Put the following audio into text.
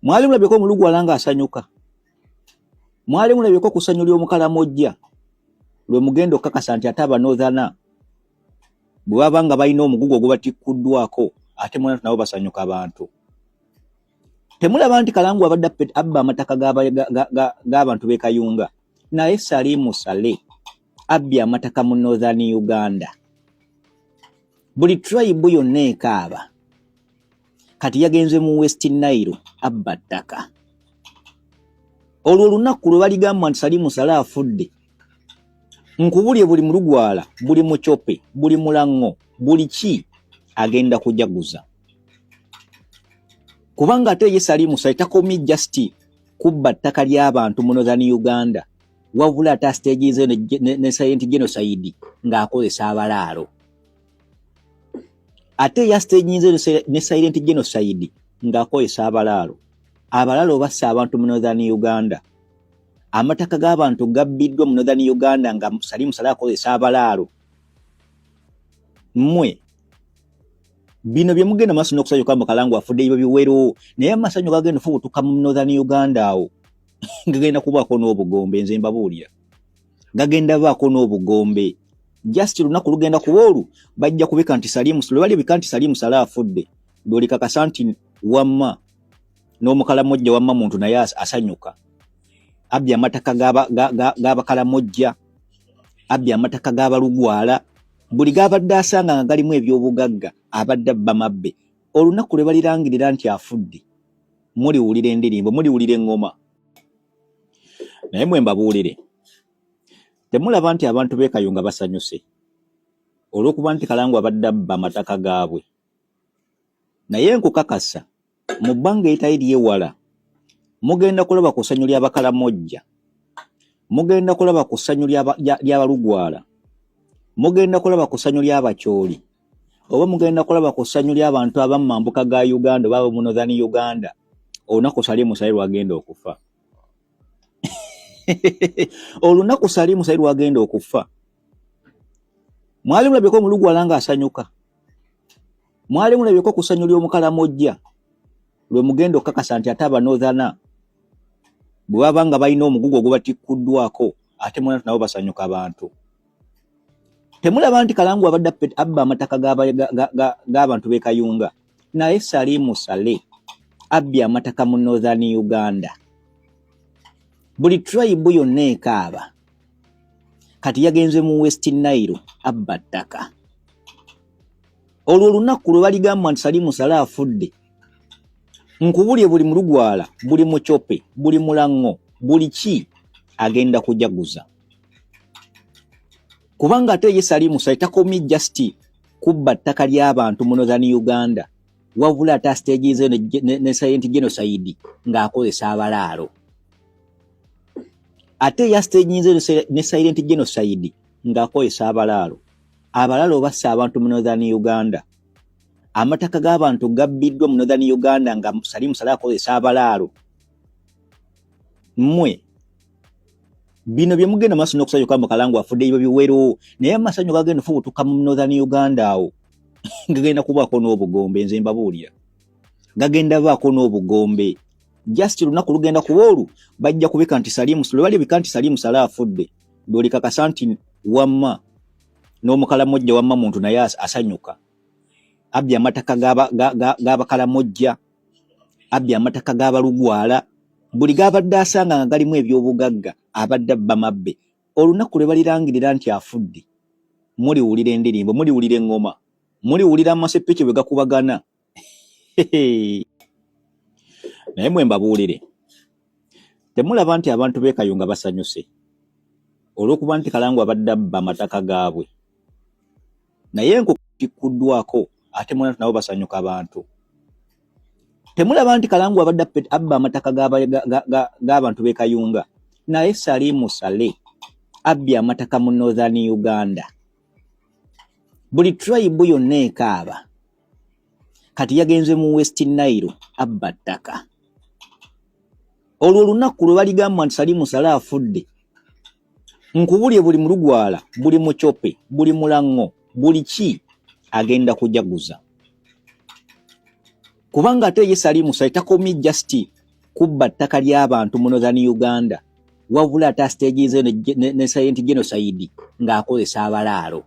Mwali mulabeko omulugwala nga asanyuka. Mwali mulabeko kusanyulya Omukalamojja lwe mugenda okukakasa nti ate Abanothana bwe baba nga balina omugugu ogubatikkuddwako ate mwena nabo basanyuka abantu. Temulaba nti Kalangwa abadde abba amataka g'abantu b'e Kayunga, naye Salimu Saleh abbye amataka mu Northern Uganda. Buli tribe yonna ekaaba. Kati yagenze mu West Nile abba ttaka. Olwo olunaku lwe baligamba nti Salimu Saleh afudde, nkubulye buli mulugwala, buli mucope, buli mulango, buli ki agenda kujaguza. Kubanga ate ye Salimu Saleh takomye just kubba ttaka ly'abantu mu Northern Uganda, wabula ate stage ze ne silent genocide ng'akozesa abalaalo. Ate ya stage ze ne silent genocide ng'akozesa abalaalo. Abalaalo bassa abantu mu Northern Uganda. Amataka g'abantu gabbiddwa mu Northern Uganda nga Salimu Saleh akozesa abalaalo. Mmwe bino bye mugenda maaso n'okusanyuka mu Kalangwa afudde ebyo biwero, naye amasanyu gagenda ofubutuka mu Northern Uganda awo gagenda kubaako n'obugombe. Nze mbabuulira gagenda baako n'obugombe. Just lunaku lugenda kuba olu bajja kubika nti Salimu Saleh, bali bika nti Salimu Saleh afudde, lwolikakasa nti wamma n'Omukalamojja wamma muntu naye asanyuka. Abbye amataka g'Abakalamojja, abbye amataka g'Abalugwala, buli g'abadde asanga nga galimu ebyobugagga abadde abba mabbe. Olunaku lwe balirangirira nti afudde, muliwulira endirimbo, muliwulira eŋŋoma. Naye mwe mbabuulire, temulaba nti abantu b'e Kayunga basanyuse olw'okuba nti Kalangwa abadde abba amataka gaabwe. Naye nkukakasa mu bbanga eritali lyewala mugenda kulaba ku ssanyu ly'Abakalamojja, mugenda kulaba ku ssanyu ly'Abalugwala, mugenda kulaba ku ssanyu ly'Abakyoli, oba mugenda kulaba ku ssanyu ly'abantu abamambuka ga Uganda oba mu Northern Uganda. Olunaku Salimu Saleh lwagenda okufa. Olunaku Salimu Saleh lwagenda okufa. Mwali mulabeko omulugwala nga asanyuka. Mwali mulabeko ku ssanyu ly'Omukalamojja lwe mugenda okukakasa nti ate Abanothana bwe baba nga balina omugugu ogubatikkuddwako ate mwena nabo basanyuka abantu. Temulaba nti Kalangwa abadde abba amataka g'abantu b'e Kayunga, naye Salimu Saleh abbye amataka mu Northern Uganda. Buli tribe yonna ekaaba. Kati yagenze mu West Nile abba ttaka. Olwo olunaku lwe baligamba nti Salimu Saleh afudde, nkubulye buli mulugwala, buli mucope, buli mulango, buli ki agenda kujaguza. Kubanga ate ye Salimu Saleh takomye just kubba ttaka ly'abantu mu Northern Uganda, wabula ate stage ze ne silent genocide ng'akozesa abalaalo. Ate ya stage ze ne silent genocide ng'akozesa abalaalo. Abalaalo bassa abantu mu Northern Uganda. Amataka g'abantu gabbiddwa mu Northern Uganda nga Salimu Saleh akozesa abalaalo. Mmwe bino bye mugenda maaso n'okusanyuka mu Kalangwa afudde ebyo biwero, naye amasanyu gagenda ofubutuka mu Northern Uganda awo gagenda kubaako n'obugombe. Nze mbabuulira gagenda baako n'obugombe. Just lunaku lugenda kuba olu bajja kubika nti Salimu Saleh, bali bika nti Salimu Saleh afudde, lwolikakasa nti wamma n'Omukalamojja wamma muntu naye asanyuka. Abbye amataka g'Abakalamojja, abbye amataka g'Abalugwala, buli g'abadde asanga nga galimu ebyobugagga abadde abba mabbe. Olunaku lwe balirangirira nti afudde, muliwulira endirimbo, muliwulira eŋŋoma, muliwulira amasepiki bwe gakubagana. Naye mwe mbabuulire, temulaba nti abantu b'e Kayunga basanyuse olw'okuba nti Kalangwa abadde abba amataka gaabwe, naye nkutikkuddwako ate mwena nabo basanyuka abantu. Temulaba nti Kalangwa abadde abba amataka g'abantu b'e Kayunga, naye Salimu Saleh abbye amataka mu Northern Uganda. Buli tribe yonna ekaaba. Kati yagenze mu West Nile abba ttaka. Olwo olunaku lwe baligamba nti Salimu Saleh afudde, nkubulye buli mulugwala, buli mucope, buli mulango, buli ki agenda kujaguza. Kubanga ate ye Salimu Saleh takomye just kubba ttaka ly'abantu mu Northern Uganda wabula ate stage ze ne silent genocide ng'akozesa abalaalo